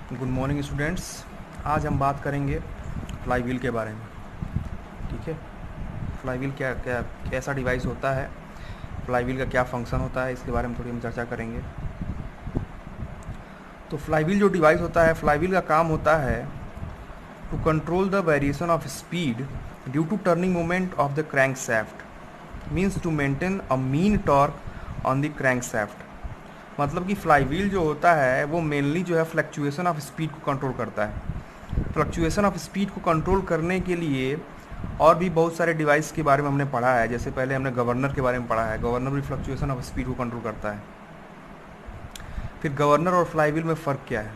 Good morning students. आज हम बात करेंगे फ्लाई व्हील के बारे में। ठीक है, फ्लाई व्हील क्या क्या कैसा डिवाइस होता है, फ्लाई व्हील का क्या फंक्शन होता है, इसके बारे में थोड़ी हम चर्चा करेंगे। तो फ्लाई व्हील जो डिवाइस होता है, फ्लाई व्हील का काम होता है to control the variation of speed due to turning moment of the crank shaft, means to maintain a mean torque on the crank shaft. मतलब कि फ्लाई व्हील जो होता है वो मेनली जो है फ्लक्चुएशन ऑफ स्पीड को कंट्रोल करता है। फ्लक्चुएशन ऑफ स्पीड को कंट्रोल करने के लिए और भी बहुत सारे डिवाइस के बारे में हमने पढ़ा है। जैसे पहले हमने गवर्नर के बारे में पढ़ा है, गवर्नर भी फ्लक्चुएशन ऑफ स्पीड को कंट्रोल करता है। फिर गवर्नर और फ्लाई व्हील में फ़र्क क्या है?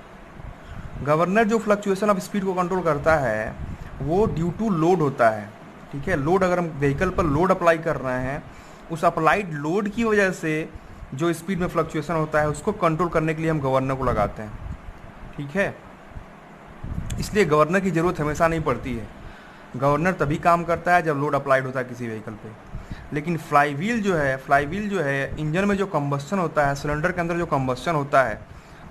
गवर्नर जो फ्लक्चुएशन ऑफ स्पीड को कंट्रोल करता है वो ड्यू टू लोड होता है। ठीक है, लोड, अगर हम व्हीकल पर लोड अप्लाई कर रहे हैं, उस अप्लाइड लोड की वजह से जो स्पीड में फ्लक्चुएशन होता है उसको कंट्रोल करने के लिए हम गवर्नर को लगाते हैं। ठीक है, इसलिए गवर्नर की ज़रूरत हमेशा नहीं पड़ती है। गवर्नर तभी काम करता है जब लोड अप्लाइड होता है किसी व्हीकल पे। लेकिन फ्लाई व्हील जो है इंजन में जो कंबस्शन होता है, सिलेंडर के अंदर जो कंबस्शन होता है,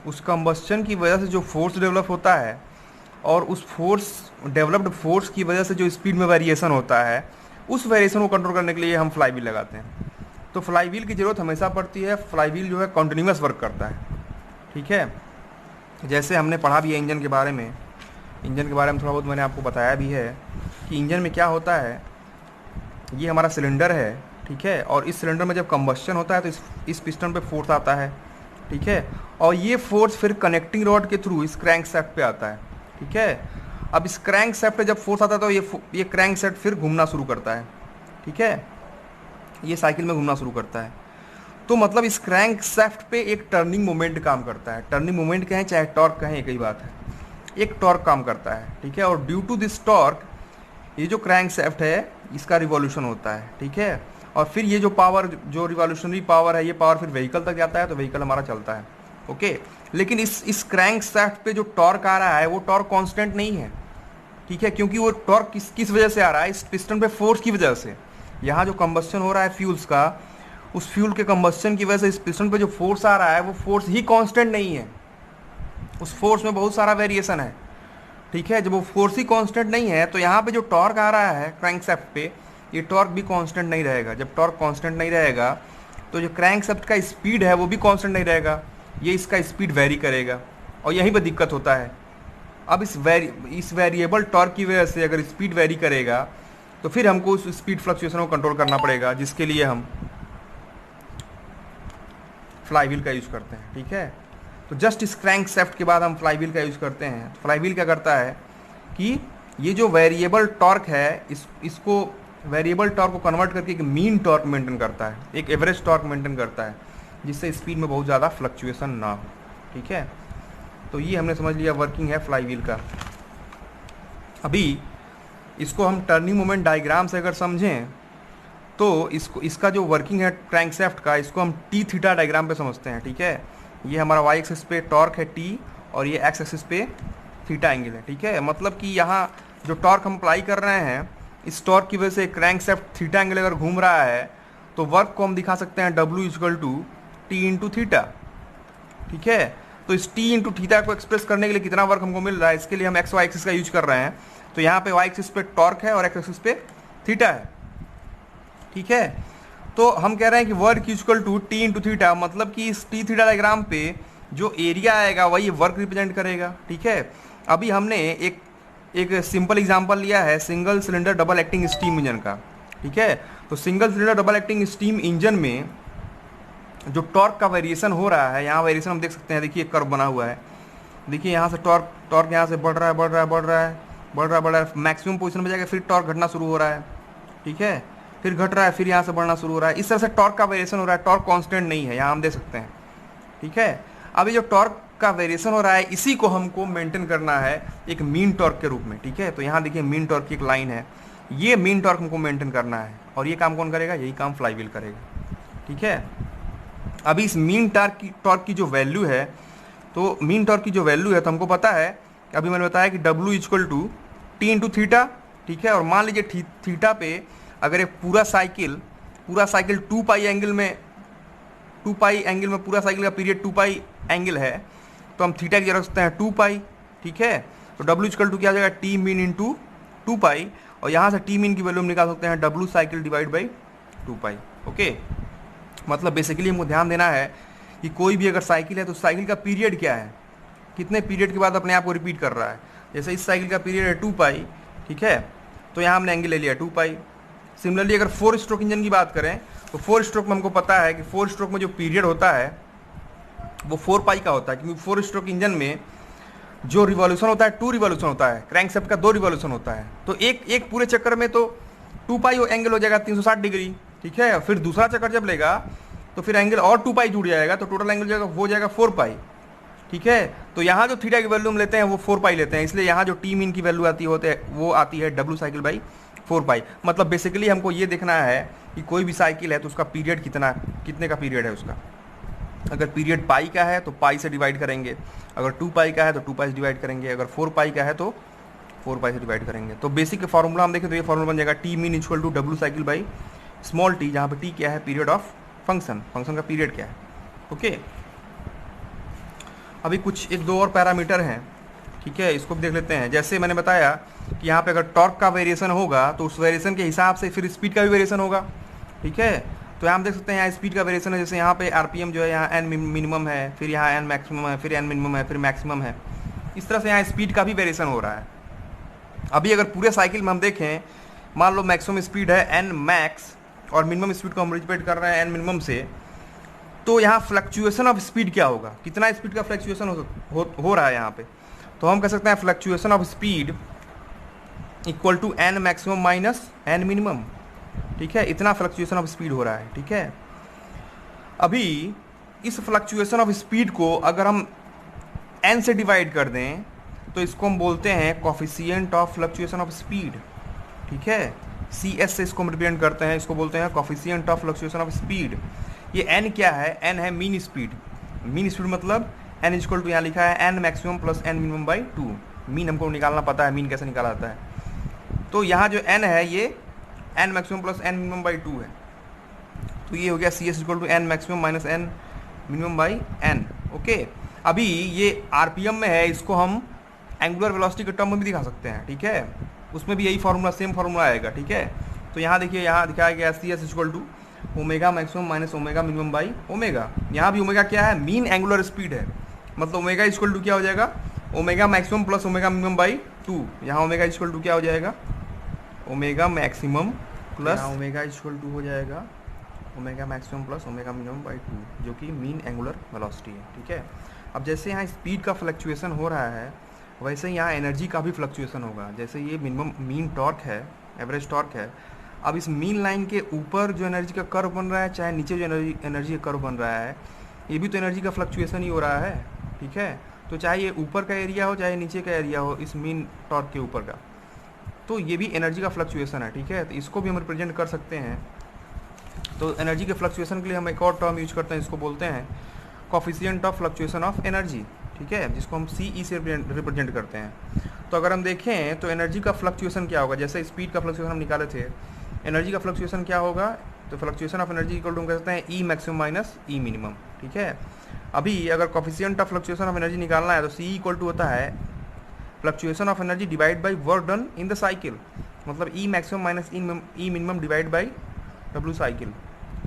उस कंबस्शन की वजह से जो फोर्स डेवलप होता है और उस डेवलप्ड फोर्स की वजह से जो स्पीड में वेरिएशन होता है, उस वेरिएशन को कंट्रोल करने के लिए हम फ्लाई व्हील लगाते हैं। तो फ्लाई व्हील की ज़रूरत हमेशा पड़ती है। फ्लाई व्हील जो है कॉन्टिन्यूस वर्क करता है। ठीक है, जैसे हमने पढ़ा भी है इंजन के बारे में, थोड़ा बहुत मैंने आपको बताया भी है कि इंजन में क्या होता है। ये हमारा सिलेंडर है, ठीक है, और इस सिलेंडर में जब कंबस्शन होता है तो इस पिस्टन पे फोर्स आता है। ठीक है, और ये फोर्स फिर कनेक्टिंग रॉड के थ्रू इस क्रैंक शाफ्ट पे आता है। ठीक है, अब इस क्रैंक शाफ्ट पे जब फोर्स आता है तो ये क्रैंक शाफ्ट फिर घूमना शुरू करता है। ठीक है, ये साइकिल में घूमना शुरू करता है। तो मतलब इस क्रैंक शाफ्ट पे एक टर्निंग मोमेंट काम करता है। टर्निंग मोमेंट कहें चाहे टॉर्क कहें, एक ही बात है, एक टॉर्क काम करता है। ठीक है, और ड्यू टू दिस टॉर्क ये जो क्रैंक शाफ्ट है इसका रिवॉल्यूशन होता है। ठीक है, और फिर ये जो पावर, जो रिवॉल्यूशनरी पावर है, ये पावर फिर व्हीकल तक जाता है तो व्हीकल हमारा चलता है। ओके, लेकिन इस क्रैंक शाफ्ट पे जो टॉर्क आ रहा है वो टॉर्क कांस्टेंट नहीं है। ठीक है, क्योंकि वो टॉर्क किस वजह से आ रहा है? इस पिस्टन पे फोर्स की वजह से। यहाँ जो कंबस्शन हो रहा है फ्यूल्स का, उस फ्यूल के कंबस्शन की वजह से इस पिस्टन पे जो फोर्स आ रहा है वो फोर्स ही कांस्टेंट नहीं है, उस फोर्स में बहुत सारा वेरिएशन है। ठीक है, जब वो फोर्स ही कांस्टेंट नहीं है तो यहाँ पे जो टॉर्क आ रहा है क्रैंकशाफ्ट पे, ये टॉर्क भी कांस्टेंट नहीं रहेगा। जब टॉर्क कांस्टेंट नहीं रहेगा तो जो क्रैंकशाफ्ट का स्पीड है वो भी कांस्टेंट नहीं रहेगा, ये इसका स्पीड वेरी करेगा, और यहीं पर दिक्कत होता है। अब इस वेरिएबल टॉर्क की वजह से अगर स्पीड वेरी करेगा तो फिर हमको उस स्पीड फ्लक्चुएशन को कंट्रोल करना पड़ेगा, जिसके लिए हम फ्लाई व्हील का यूज़ करते हैं। ठीक है, तो जस्ट इस क्रैंक शाफ्ट के बाद हम फ्लाई व्हील का यूज़ करते हैं। तो फ्लाई व्हील क्या करता है कि ये जो वेरिएबल टॉर्क है इसको वेरिएबल टॉर्क को कन्वर्ट करके एक मीन टॉर्क मेंटेन करता है, एक एवरेज टॉर्क मेंटेन करता है, जिससे स्पीड में बहुत ज़्यादा फ्लक्चुएशन ना हो। ठीक है, तो ये हमने समझ लिया वर्किंग है फ्लाई व्हील का। अभी इसको हम टर्निंग मोमेंट डायग्राम से अगर समझें तो इसका जो वर्किंग है क्रैंकशाफ्ट का, इसको हम टी थीटा डायग्राम पे समझते हैं। ठीक है, ये हमारा वाई एक्सिस पे टॉर्क है टी, और ये एक्स एक्सिस पे थीटा एंगल है। ठीक है, मतलब कि यहाँ जो टॉर्क हम अप्लाई कर रहे हैं, इस टॉर्क की वजह से क्रैंकशाफ्ट थीटा एंगल अगर घूम रहा है तो वर्क को हम दिखा सकते हैं W equal to T into theta. ठीक है, तो इस टी इंटू थीटा को एक्सप्रेस करने के लिए कितना वर्क हमको मिल रहा है, इसके लिए हम एक्स वाई एक्सिस का यूज कर रहे हैं। तो यहाँ पे वाई एक्सिस पे टॉर्क है और एक्स एक्सिस पे थीटा है। ठीक है, तो हम कह रहे हैं कि work equal to T into theta, मतलब कि इस टी थीटा डायग्राम पे जो एरिया आएगा वही वर्क रिप्रेजेंट करेगा। ठीक है, अभी हमने एक सिंपल एग्जांपल लिया है single cylinder double acting steam engine का। ठीक है, तो single cylinder double acting steam engine में जो टॉर्क का वेरिएशन हो रहा है, यहाँ वेरिएशन हम देख सकते हैं। देखिए कर्व बना हुआ है, देखिए यहाँ से टॉर्क यहाँ से बढ़ रहा है, मैक्सिमम पोजीशन में जाकर फिर टॉर्क घटना शुरू हो रहा है। ठीक है, फिर घट रहा है, फिर यहाँ से बढ़ना शुरू हो रहा है। इस तरह से टॉर्क का वेरिएशन हो रहा है, टॉर्क कांस्टेंट नहीं है, यहाँ हम देख सकते हैं। ठीक है, अब ये जो टॉर्क का वेरिएशन हो रहा है इसी को हमको मेंटेन करना है एक मीन टॉर्क के रूप में। ठीक है, तो यहाँ देखिए मीन टॉर्क की एक लाइन है, ये मीन टॉर्क हमको मेंटेन करना है, और ये काम कौन करेगा? यही काम फ्लाई व्हील करेगा। ठीक है, अभी इस मीन टॉर्क की जो वैल्यू है, तो मीन टॉर्क की जो वैल्यू है तो हमको पता है, अभी मैंने बताया कि W equal to T into theta. ठीक है, और मान लीजिए थीटा पे अगर एक पूरा साइकिल 2 पाई एंगल में पूरा साइकिल का पीरियड 2 पाई एंगल है, तो हम थीटा की जगह रख सकते हैं 2 पाई। ठीक है। तो W इक्वल टू क्या हो जाएगा, टी मीन इंटू 2 पाई, और यहाँ से टी मीन की वैल्यू हम निकाल सकते हैं W cycle divide by 2 pi. Okay, मतलब बेसिकली हमको ध्यान देना है कि कोई भी अगर साइकिल है तो साइकिल का पीरियड क्या है, कितने पीरियड के बाद अपने आप को रिपीट कर रहा है। जैसे इस साइकिल का पीरियड है 2 पाई, ठीक है, तो यहाँ हमने एंगल ले लिया 2 पाई। सिमिलरली अगर 4 स्ट्रोक इंजन की बात करें तो 4 स्ट्रोक में हमको पता है कि 4 स्ट्रोक में जो पीरियड होता है वो 4 पाई का होता है, क्योंकि 4 स्ट्रोक इंजन में जो रिवॉल्यूशन होता है 2 रिवॉल्यूशन होता है, क्रैंकशाफ्ट का 2 रिवॉल्यूशन होता है। तो एक पूरे चक्कर में तो 2 पाई एंगल हो जाएगा 360 डिग्री, ठीक है। फिर दूसरा चक्कर जब लेगा तो फिर एंगल और 2 पाई जुड़ जाएगा, तो टोटल एंगल जाएगा वो जाएगा 4 पाई, ठीक है। तो यहाँ जो थीटा की वैल्यू हम लेते हैं वो 4 पाई लेते हैं, इसलिए यहाँ जो टी मीन की वैल्यू आती है वो आती है W साइकिल बाई 4 पाई। मतलब बेसिकली हमको ये देखना है कि कोई भी साइकिल है तो उसका पीरियड कितने का पीरियड है उसका। अगर पीरियड पाई का है तो पाई से डिवाइड करेंगे, अगर 2 पाई का है तो 2 पाई से डिवाइड करेंगे, अगर 4 पाई का है तो 4 पाई से डिवाइड करेंगे। तो बेसिक फार्मूला हम देखें तो ये फार्मूला बन जाएगा T mean equal to W cycle by small T, जहाँ पे टी क्या है, पीरियड ऑफ फंक्शन का पीरियड क्या है। ओके, अभी कुछ 1-2 और पैरामीटर हैं, ठीक है, इसको भी देख लेते हैं। जैसे मैंने बताया कि यहाँ पे अगर टॉर्क का वेरिएशन होगा तो उस वेरिएशन के हिसाब से फिर स्पीड का भी वेरिएशन होगा, ठीक है। तो यहाँ हम देख सकते हैं यहाँ स्पीड का वेरिएशन है, जैसे यहाँ पे आरपीएम जो है यहाँ एन मिनिमम है, फिर यहाँ एन मैक्सिमम है, फिर एन मिनिमम है, फिर मैक्सिमम है। इस तरह से यहाँ स्पीड का भी वेरिएशन हो रहा है। अभी अगर पूरे साइकिल में हम देखें, मान लो मैक्सिमम स्पीड है एन मैक्स और मिनिमम स्पीड को हम रिपीट कर रहे हैं एन मिनिमम से, तो यहाँ फ्लक्चुएशन ऑफ स्पीड क्या होगा, कितना स्पीड का फ्लक्चुएशन हो रहा है यहाँ पे। तो हम कह सकते हैं fluctuation of speed equal to N maximum minus N minimum, ठीक है, इतना फ्लक्चुएशन ऑफ स्पीड हो रहा है, ठीक है। अभी इस फ्लक्चुएशन ऑफ स्पीड को अगर हम एन से डिवाइड कर दें तो इसको हम बोलते हैं coefficient of fluctuation of speed, ठीक है। सी एस से इसको हम रिप्रेजेंट करते हैं, इसको बोलते हैं coefficient of fluctuation of speed. ये एन क्या है, एन है मीन स्पीड। मीन स्पीड मतलब एन इक्वल टू यहाँ लिखा है N maximum plus N minimum by 2। Mean हमको निकालना पता है, मीन कैसे निकाला जाता है। तो यहाँ जो एन है ये N maximum plus N minimum by 2 है, तो ये हो गया C S equal to N maximum minus N minimum by N. Okay, अभी ये आरपीएम में है, इसको हम एंगुलर वेलोसिटी के टर्म में भी दिखा सकते हैं, ठीक है। उसमें भी यही फार्मूला, सेम फार्मूला आएगा, ठीक है। तो यहाँ देखिए, यहाँ दिखाया गया C S equal to omega maximum minus omega minimum by omega. यहाँ भी ओमेगा क्या है, मीन एंगुलर स्पीड है, मतलब ओमेगा इक्वल टू क्या हो जाएगा, omega maximum plus omega minimum by 2। यहाँ ओमेगा इक्वल टू क्या हो जाएगा, omega maximum plus omega equal to हो जाएगा omega maximum plus omega minimum by 2, जो कि मीन एंगुलर वेलोसिटी है, ठीक है। अब जैसे यहाँ स्पीड का फ्लक्चुएशन हो रहा है वैसे ही यहाँ एनर्जी का भी फ्लक्चुएशन होगा। जैसे ये मिनिमम मीन टॉर्क है, एवरेज टॉर्क है, अब इस मीन लाइन के ऊपर जो एनर्जी का कर्व बन रहा है, चाहे नीचे जो एनर्जी का कर्व बन रहा है, ये भी तो एनर्जी का फ्लक्चुएशन ही हो रहा है, ठीक है। तो चाहे ये ऊपर का एरिया हो चाहे नीचे का एरिया हो इस मीन टॉर्क के ऊपर का, तो ये भी एनर्जी का फ्लक्चुएशन है, ठीक है। तो इसको भी हम रिप्रेजेंट कर सकते हैं। तो एनर्जी के फ्लक्चुएशन के लिए हम एक और टर्म यूज करते हैं, इसको बोलते हैं coefficient of fluctuation of energy, ठीक है, जिसको हम सी ई से रिप्रेजेंट करते हैं। तो अगर हम देखें तो एनर्जी का फ्लक्चुएशन क्या होगा, जैसे स्पीड का फ्लक्चुएशन हम निकाले थे, एनर्जी का फ्लक्चुएशन क्या होगा, तो fluctuation of energy equal to हम कह सकते हैं E maximum minus E minimum, ठीक है। अभी अगर coefficient of fluctuation of energy निकालना है तो सी इक्वल टू होता है fluctuation of energy divide by work done in the cycle, मतलब E maximum minus E minimum divide by W cycle,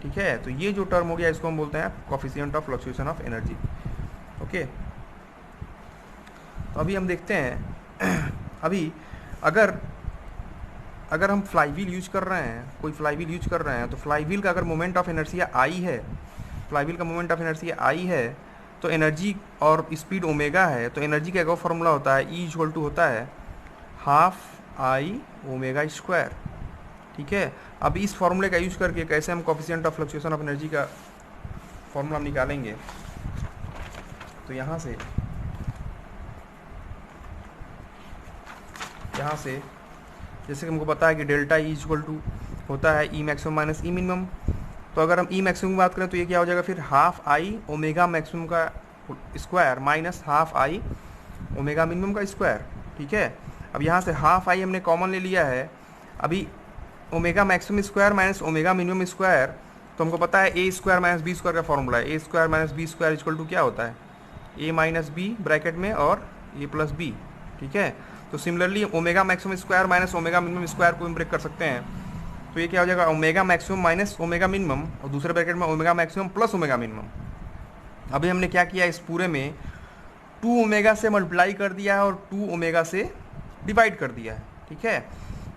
ठीक है। तो ये जो टर्म हो गया इसको हम बोलते हैं coefficient of fluctuation of energy. Okay, तो अभी हम देखते हैं अभी अगर हम फ्लाईव्हील यूज कर रहे हैं, कोई फ्लाईव्हील यूज कर रहे हैं, तो फ्लाईव्हील का अगर मोमेंट ऑफ इनर्शिया आई है, फ्लाईव्हील का मोमेंट ऑफ इनर्शिया आई है, तो एनर्जी और स्पीड ओमेगा है, तो एनर्जी का एक और फॉर्मूला होता है ई इक्वल टू होता है हाफ आई ओमेगा स्क्वायर, ठीक है। अब इस फॉर्मूले का यूज करके कैसे हम coefficient of fluctuation of energy का फॉर्मूला हम निकालेंगे, तो यहाँ से जैसे कि हमको पता है कि डेल्टा ई इक्वल टू होता है ई मैक्सिमम माइनस ई मिनिमम, तो अगर हम ई मैक्सिमम की बात करें तो ये क्या हो जाएगा फिर हाफ आई ओमेगा मैक्सिमम का square minus half I omega minimum का स्क्वायर, ठीक है। अब यहाँ से हाफ आई हमने कॉमन ले लिया है, अभी omega maximum square minus omega minimum square, तो हमको पता है A square minus B square का फॉर्मूला है, A square minus B square equal to क्या होता है, ए माइनस बी ब्रैकेट में और ए प्लस बी, ठीक है। तो similarly omega maximum square minus omega minimum square को हम ब्रेक कर सकते हैं। तो ये क्या हो जाएगा, omega maximum minus omega minimum, और दूसरे ब्रैकेट में omega maximum plus omega minimum. अभी हमने क्या किया, इस पूरे में 2 ओमेगा से मल्टीप्लाई कर दिया है और 2 ओमेगा से डिवाइड कर दिया है, ठीक है।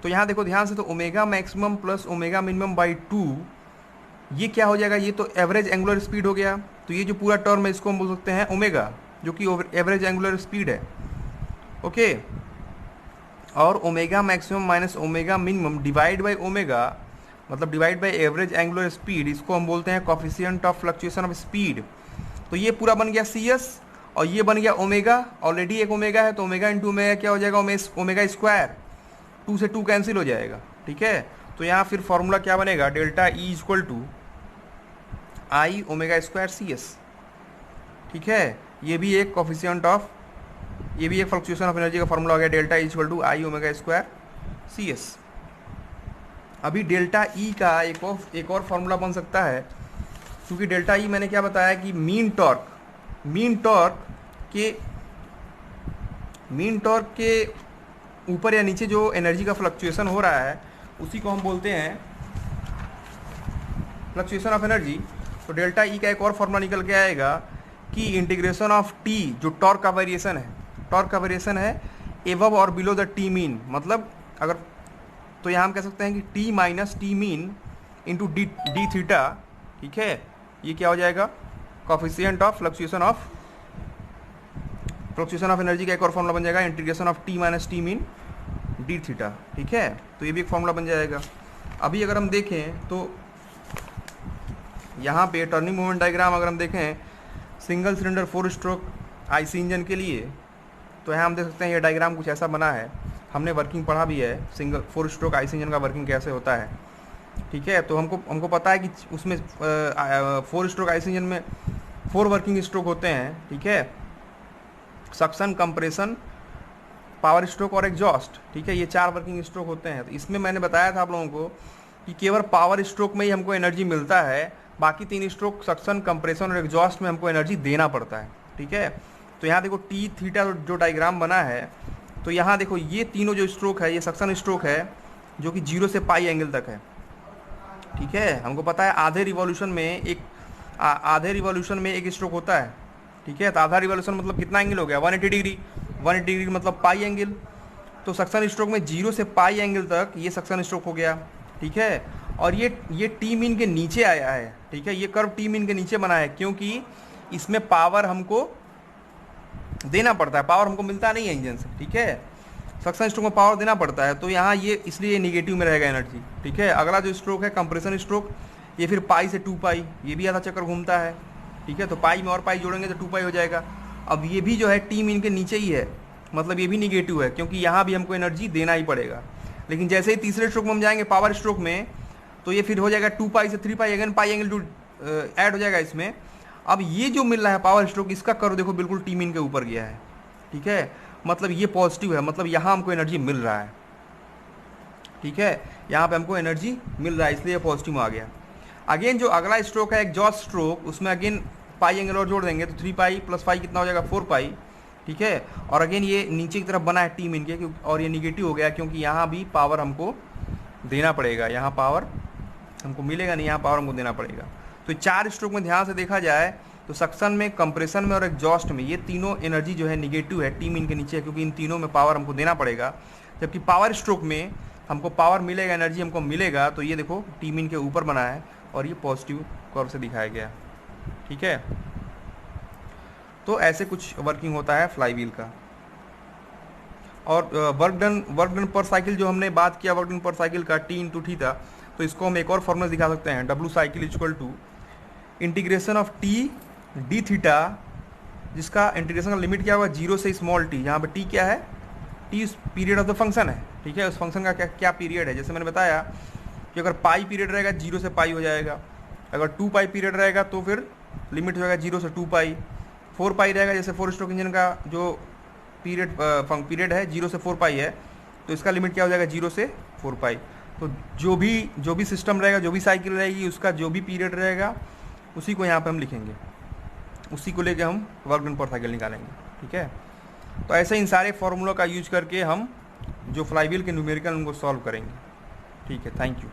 तो यहाँ देखो ध्यान से, तो omega maximum plus omega minimum by 2, ये क्या हो जाएगा, ये तो एवरेज एंगुलर स्पीड हो गया। तो ये जो पूरा टर्म है इसको हम बोल सकते हैं ओमेगा, जो कि एवरेज एंगुलर स्पीड है, ओके। और omega maximum minus omega minimum divide by omega, मतलब divide by average angular speed, इसको हम बोलते हैं coefficient of fluctuation of speed. तो ये पूरा बन गया सी एस, और ये बन गया ओमेगा, ऑलरेडी एक ओमेगा है, तो ओमेगा इंटू ओमेगा क्या हो जाएगा, ओमेगा स्क्वायर, 2 से 2 कैंसिल हो जाएगा, ठीक है। तो यहाँ फिर फॉर्मूला क्या बनेगा, delta E equal to I omega square C S, ठीक है। ये भी एक कोफिशिएंट ऑफ, ये भी एक फ्लक्चुएशन ऑफ एनर्जी का फॉर्मूला हो गया, delta E equal to I omega square C S. अभी डेल्टा ई का एक और फॉर्मूला बन सकता है, क्योंकि डेल्टा ई मैंने क्या बताया कि मीन टॉर्क के ऊपर या नीचे जो एनर्जी का फ्लक्चुएशन हो रहा है उसी को हम बोलते हैं फ्लक्चुएशन ऑफ एनर्जी। तो डेल्टा ई का एक और फॉर्मूला निकल के आएगा कि इंटीग्रेशन ऑफ टी, जो टॉर्क का वेरिएशन है एबव और बिलो द टी मीन, मतलब अगर, तो यहाँ हम कह सकते हैं कि T minus T mean into D theta, ठीक है। ये क्या हो जाएगा, coefficient of fluctuation of energy का एक और फॉर्मूला बन जाएगा, integration of T minus T mean D theta, ठीक है। तो ये भी एक फॉर्मूला बन जाएगा। अभी अगर हम देखें तो यहाँ पे टर्निंग मोमेंट डायग्राम अगर हम देखें single cylinder 4 stroke IC engine के लिए, तो यहाँ हम देख सकते हैं ये डायग्राम कुछ ऐसा बना है। हमने वर्किंग पढ़ा भी है, सिंगल 4 स्ट्रोक आईसी इंजन का वर्किंग कैसे होता है, ठीक है। तो हमको पता है कि उसमें 4 स्ट्रोक आईसी इंजन में 4 वर्किंग स्ट्रोक होते हैं, ठीक है। सक्शन, कंप्रेशन, पावर स्ट्रोक और एग्जॉस्ट, ठीक है। ये 4 वर्किंग स्ट्रोक होते हैं। तो इसमें मैंने बताया था आप लोगों को कि केवल पावर स्ट्रोक में ही हमको एनर्जी मिलता है, बाकी 3 स्ट्रोक सक्शन, कंप्रेशन और एग्जॉस्ट में हमको एनर्जी देना पड़ता है, ठीक है। तो यहाँ देखो टी थीटा जो डायग्राम बना है, तो यहाँ देखो ये तीनों जो स्ट्रोक है, ये सक्शन स्ट्रोक है जो कि 0 से पाई एंगल तक है, ठीक है। हमको पता है आधे रिवॉल्यूशन में एक स्ट्रोक होता है, ठीक है। तो आधा रिवॉल्यूशन मतलब कितना एंगल हो गया, 180 डिग्री, 180 डिग्री मतलब पाई एंगल। तो सक्शन स्ट्रोक में 0 से पाई एंगल तक ये सक्शन स्ट्रोक हो गया, ठीक है। और ये टी मीन के नीचे आया है, ठीक है। ये कर्व टी मीन के नीचे बना है, क्योंकि इसमें पावर हमको देना पड़ता है, पावर हमको मिलता नहीं है इंजन से, ठीक है। सक्शन स्ट्रोक में पावर देना पड़ता है, तो यहाँ ये इसलिए निगेटिव में रहेगा एनर्जी, ठीक है। अगला जो स्ट्रोक है कंप्रेशन स्ट्रोक, ये फिर पाई से 2 पाई, ये भी आधा चक्कर घूमता है, ठीक है। तो पाई में और पाई जोड़ेंगे तो 2 पाई हो जाएगा। अब ये भी जो है टी मीन के नीचे ही है, मतलब ये भी निगेटिव है, क्योंकि यहाँ भी हमको एनर्जी देना ही पड़ेगा। लेकिन जैसे ही तीसरे स्ट्रोक में हम जाएंगे पावर स्ट्रोक में, तो ये फिर हो जाएगा 2 पाई से 3 पाई, अगेन पाई एंगल ऐड हो जाएगा इसमें। अब ये जो मिल रहा है पावर स्ट्रोक, इसका कर्व देखो बिल्कुल टी मीन के ऊपर गया है, ठीक है। मतलब ये पॉजिटिव है, मतलब यहाँ हमको एनर्जी मिल रहा है, ठीक है। यहाँ पे हमको एनर्जी मिल रहा है, इसलिए पॉजिटिव में आ गया। अगेन जो अगला स्ट्रोक है एग्जॉस्ट स्ट्रोक, उसमें अगेन पाई एंगल और जोड़ देंगे तो 3 पाई प्लस पाई कितना हो जाएगा, 4 पाई, ठीक है। और अगेन ये नीचे की तरफ बना है टी मीन के, और ये निगेटिव हो गया क्योंकि यहाँ भी पावर हमको देना पड़ेगा, यहाँ पावर हमको मिलेगा नहीं, यहाँ पावर हमको देना पड़ेगा। तो 4 स्ट्रोक में ध्यान से देखा जाए तो सक्शन में, कंप्रेशन में और एग्जॉस्ट में ये तीनों एनर्जी जो है निगेटिव है, टी मीन के नीचे है, क्योंकि इन तीनों में पावर हमको देना पड़ेगा। जबकि पावर स्ट्रोक में हमको पावर मिलेगा, एनर्जी हमको मिलेगा। तो ये देखो टी मीन के ऊपर बना है और ये पॉजिटिव कर्व से दिखाया गया, ठीक है। तो ऐसे कुछ वर्किंग होता है फ्लाईव्हील का। और वर्क डन पर साइकिल जो हमने बात किया, वर्क डन पर साइकिल का टी इंटू थीटा, तो इसको हम एक और फॉर्मूला दिखा सकते हैं, W cycle equal to integration of T D theta, जिसका इंटीग्रेशन का लिमिट क्या होगा, 0 से स्मॉल टी। यहाँ पर टी क्या है, T period of the function है, ठीक है। उस फंक्शन का क्या पीरियड है, जैसे मैंने बताया कि अगर पाई पीरियड रहेगा 0 से पाई हो जाएगा, अगर 2 पाई पीरियड रहेगा तो फिर लिमिट हो जाएगा 0 से 2 पाई। 4 पाई रहेगा, जैसे 4 स्ट्रोक इंजन का जो पीरियड है 0 से 4 पाई है, तो इसका लिमिट क्या हो जाएगा, 0 से 4 पाई। तो जो भी सिस्टम रहेगा, जो भी साइकिल रहेगी, उसका जो भी पीरियड रहेगा उसी को यहाँ पे हम लिखेंगे, उसी को लेके हम वर्क डन पर साइकिल निकालेंगे, ठीक है। तो ऐसे इन सारे फार्मूला का यूज करके हम जो फ्लाईव्हील के न्यूमेरिकल उनको सॉल्व करेंगे। ठीक है, थैंक यू।